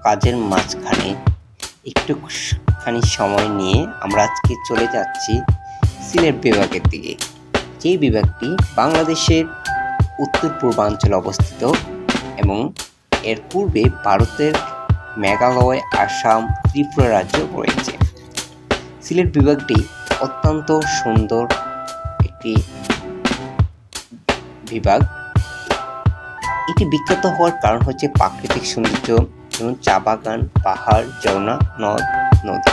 কাজের মাঝখানে একটুখানি সময় নিয়ে আমরা আজকে চলে যাচ্ছি সিলেট বিভাগের দিকে। যেই বিভাগটি বাংলাদেশের উত্তর পূর্বাঞ্চলে অবস্থিত এবং এর পূর্বে ভারতের মেঘালয়, আসাম, ত্রিপুরা রাজ্য রয়েছে। সিলেট বিভাগটি অত্যন্ত সুন্দর একটি বিভাগ। এটি বিখ্যাত হওয়ার কারণ হচ্ছে প্রাকৃতিক সৌন্দর্য, যেমন চা বাগান, পাহাড়, ঝর্ণা, নদ নদী।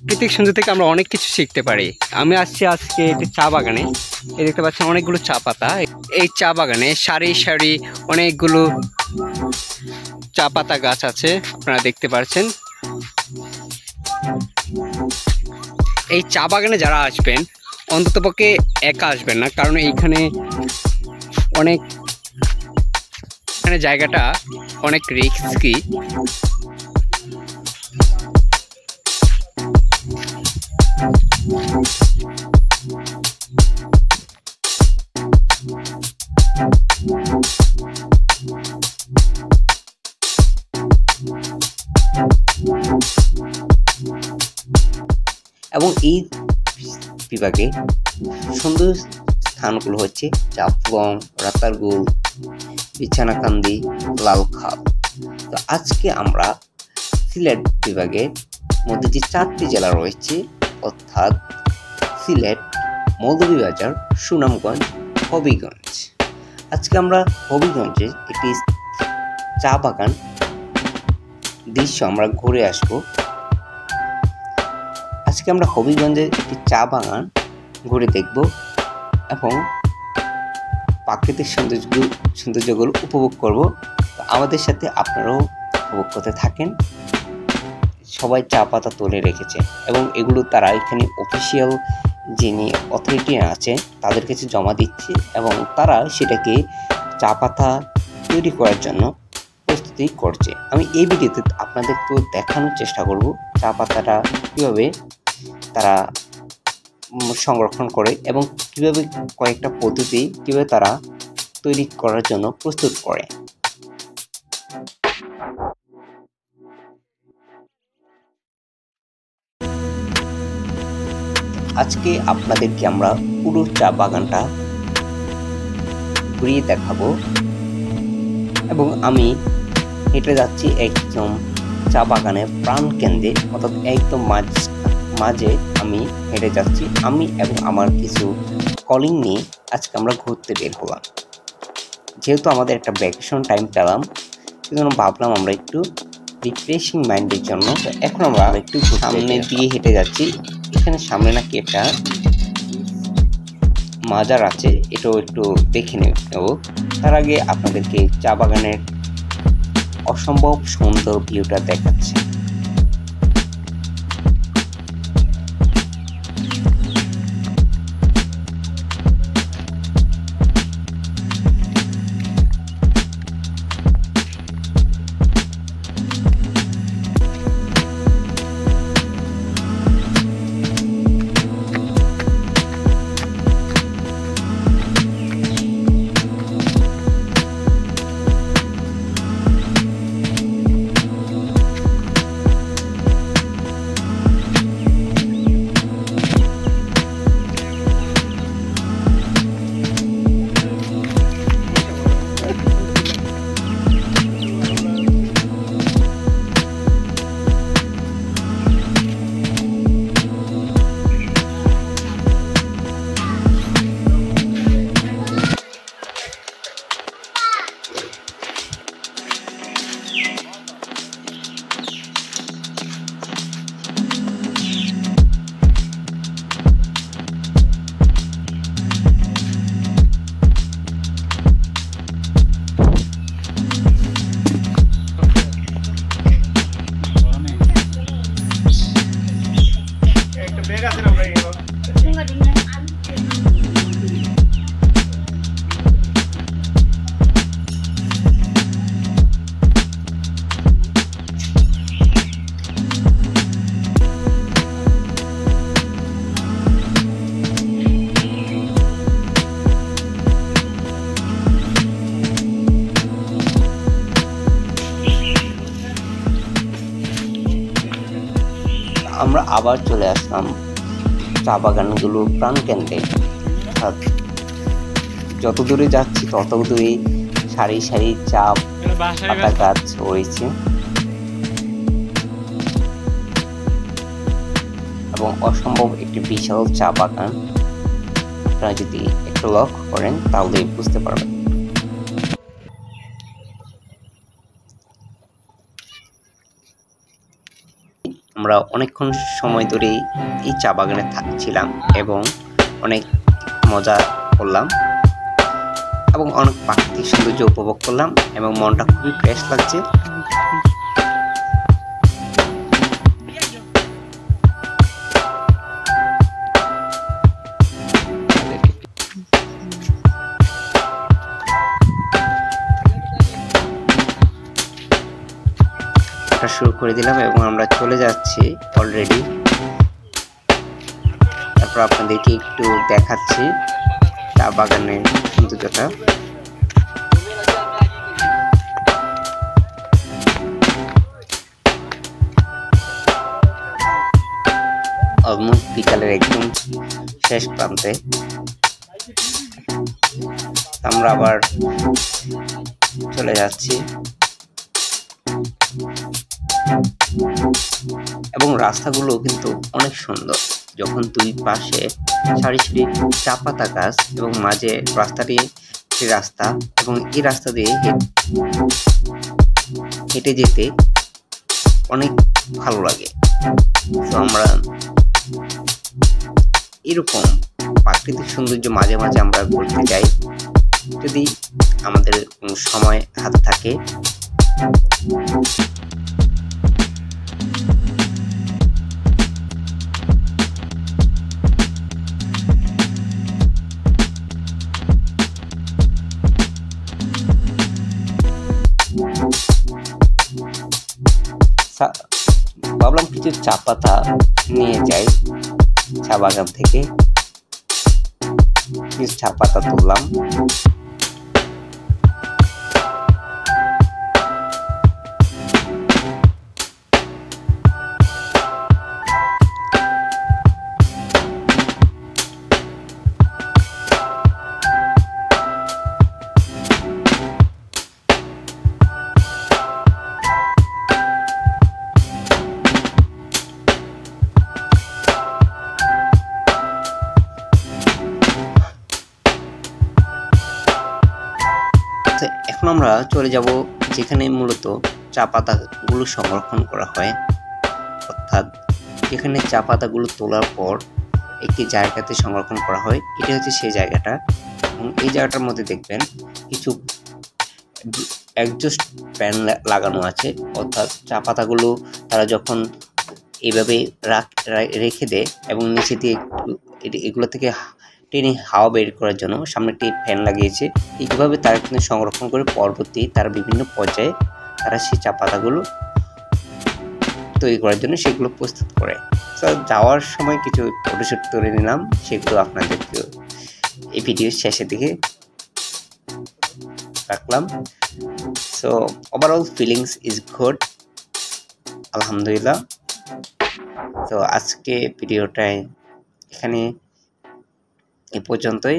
প্রাকৃতিক সৌন্দর্য থেকে আমরা অনেক কিছু শিখতে পারি। আমি আসছি আজকে একটি চা বাগানে। এই দেখতে পাচ্ছেন অনেকগুলো চা পাতা। এই চা বাগানে সারি সারি অনেকগুলো চা পাতা গাছ আছে, আপনারা দেখতে পাচ্ছেন। এই চা বাগানে যারা আসবেন অন্ততপক্ষে একা আসবেন না, কারণ এইখানে জায়গাটা অনেক রিস্কি। এবং এই বিভাগে সুন্দর স্থানগুলো হচ্ছে জাফলং, রাতারগুল, বিছানাকান্দি, লালখাল। তো আজকে আমরা সিলেট বিভাগের মধ্যে যে 4টি জেলা রয়েছে, অর্থাৎ সিলেট, মৌলভীবাজার, সুনামগঞ্জ, হবিগঞ্জ। আজকে আমরা হবিগঞ্জের একটি চা বাগান দৃশ্য আমরা ঘুরে আসব। আজকে আমরা হবিগঞ্জের একটি চা বাগান ঘুরে দেখব এবং প্রাকৃতিক সৌন্দর্যগুলো উপভোগ করব। আমাদের সাথে আপনারাও উপভোগ করতে থাকেন। সবাই চা পাতা তুলে রেখেছে এবং এগুলো তারা এখানে অফিসিয়াল যিনি অথরিটি আছে তাদের কাছে জমা দিচ্ছে এবং তারা সেটাকে চা পাতা তৈরি করার জন্য প্রস্তুতি করছে। আমি এই ভিডিওতে আপনাদের তো দেখানোর চেষ্টা করব চা পাতাটা কীভাবে তারা সংরক্ষণ করে এবং কীভাবে কয়েকটা পদ্ধতি কীভাবে তারা তৈরি করার জন্য প্রস্তুত করে। আজকে আপনাদেরকে আমরা পুরো চা বাগানটা ঘুরিয়ে দেখাবো এবং আমি হেঁটে যাচ্ছি একদম চা বাগানের প্রাণ কেন্দ্রে, অর্থাৎ একদম মাঝে আমি হেঁটে যাচ্ছি। আমি এবং আমার কিছু কলিং নিয়ে আজকে আমরা ঘুরতে বের হলাম। যেহেতু আমাদের একটা ভ্যাকেশন টাইম পেলাম, সেজন্য ভাবলাম আমরা একটু রিফ্রেশিং মাইন্ডের জন্য এখন আমরা একটু সামনে দিয়ে হেঁটে যাচ্ছি। এখানে সামনে নাকি একটা মাজার আছে, এটাও একটু দেখে নেব। তার আগে আপনাদেরকে চা বাগানের অসম্ভব সুন্দর ভিউটা দেখাচ্ছে। আমরা আবার চলে আসলাম চা বাগানগুলো প্রাণকেন্দ্রে। অর্থাৎ যত দূরে যাচ্ছি তত দূরে সারি সারি চা পাতা গাছ রয়েছে এবং অসম্ভব একটি বিশাল চা বাগান। আপনারা যদি একটু লক্ষ্য করেন তাহলে বুঝতে পারবেন। আমরা অনেকক্ষণ সময় ধরে এই চা বাগানে থাকছিলাম এবং অনেক মজা করলাম এবং অনেক প্রাকৃতিক সৌন্দর্য উপভোগ করলাম এবং মনটা খুবই ফ্রেশ লাগছে। শুরু করে দিলাম এবং আমরা চলে যাচ্ছি অলরেডি। তারপর আপনাদেরকে একটু দেখাচ্ছি চা বাগানের সৌন্দর্যটা। অলমোস্ট বিকালের একদম শেষ প্রান্তে আমরা আবার চলে যাচ্ছি এবং রাস্তাগুলো কিন্তু অনেক সুন্দর। যখন দুই পাশে সারি সারি চা পাতা গাছ এবং মাঝে রাস্তাটি রাস্তা এবং এই রাস্তা দিয়ে হেঁটে যেতে অনেক ভালো লাগে। তো আমরা এরকম প্রাকৃতিক সৌন্দর্য মাঝে মাঝে আমরা ঘুরতে যাই যদি আমাদের সময় হাতে থাকে। ভাবলাম কিছু চা পাতা নিয়ে যাই চা বাগান থেকে, কিছু চা পাতা তুললাম। এখন আমরা চলে যাব যেখানে মূলত চা পাতাগুলো সংরক্ষণ করা হয়, অর্থাৎ যেখানে চা পাতাগুলো তোলার পর একটি জায়গাতে সংরক্ষণ করা হয়। এটা হচ্ছে সেই জায়গাটা এবং এই জায়গাটার মধ্যে দেখবেন কিছু এক্সস্ট ফ্যান লাগানো আছে। অর্থাৎ চা পাতাগুলো তারা যখন এইভাবে রেখে দেয় এবং নিচে দিয়ে এগুলো থেকে টেনে হাওয়া বের করার জন্য সামনে একটি ফ্যান লাগিয়েছে। এইভাবে তারা কিন্তু সংরক্ষণ করে পরবর্তী তারা বিভিন্ন পর্যায়ে তারা সেই চা পাতাগুলো তৈরি করার জন্য সেগুলো প্রস্তুত করে। তো যাওয়ার সময় কিছু ফটোশুট তুলে নিলাম, সেগুলো আপনাদেরকে এই ভিডিওর শেষের দিকে রাখলাম। So overall feelings is good, আলহামদুলিল্লাহ। তো আজকে ভিডিওটায় এখানে এ পর্যন্তই।